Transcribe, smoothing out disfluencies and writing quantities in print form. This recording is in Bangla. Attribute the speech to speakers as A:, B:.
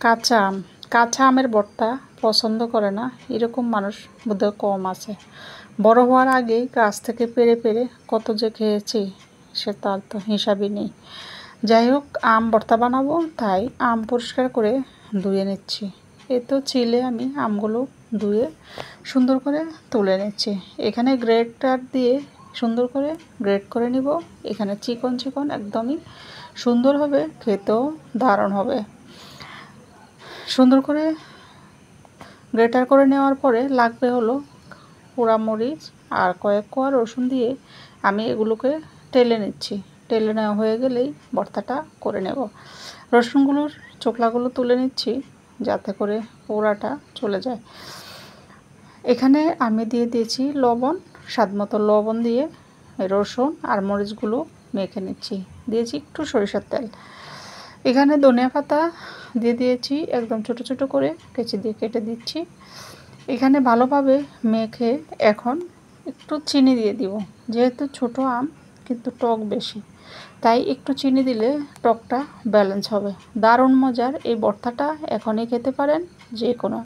A: কাঁচা আম কাঁচা আমের ভর্তা পছন্দ করে না এরকম মানুষ বোধহয় কম আছে। বড় হওয়ার আগেই গাছ থেকে পেড়ে পেড়ে কত যে খেয়েছি সে তার তো হিসাবই নেই। যাই হোক, আম ভর্তা বানাবো তাই আম পরিষ্কার করে ধুয়ে নিচ্ছি। এই তো ছিলে আমি আমগুলো ধুয়ে সুন্দর করে তুলে নিচ্ছি। এখানে গ্রেটার দিয়ে সুন্দর করে গ্রেট করে নিব। এখানে চিকন চিকন একদমই সুন্দর হবে, খেতেও দারুণ হবে। সুন্দর করে গ্রেটার করে নেওয়ার পরে লাগবে হলো পোড়ামরিচ আর কয়েক কোয়া রসুন দিয়ে আমি এগুলোকে টেলে নিচ্ছি। টেলে নেওয়া হয়ে গেলেই ভর্তাটা করে নেব। রসুনগুলোর চোকলাগুলো তুলে নিচ্ছি যাতে করে পোড়াটা চলে যায়। এখানে আমি দিয়ে দিয়েছি লবণ, স্বাদমতো লবণ দিয়ে রসুন আর মরিচগুলো মেখে নিচ্ছি। দিয়েছি একটু সরিষার তেল। এখানে ধনিয়া পাতা দিয়ে দিয়েছি, একদম ছোট ছোট করে কেচি দিয়ে কেটে দিচ্ছি। এখানে ভালোভাবে মেখে এখন একটু চিনি দিয়ে দিব। যেহেতু ছোট আম কিন্তু টক বেশি, তাই একটু চিনি দিলে টকটা ব্যালেন্স হবে। দারুণ মজার এই ভর্তাটা এখনই খেতে পারেন যে কোনো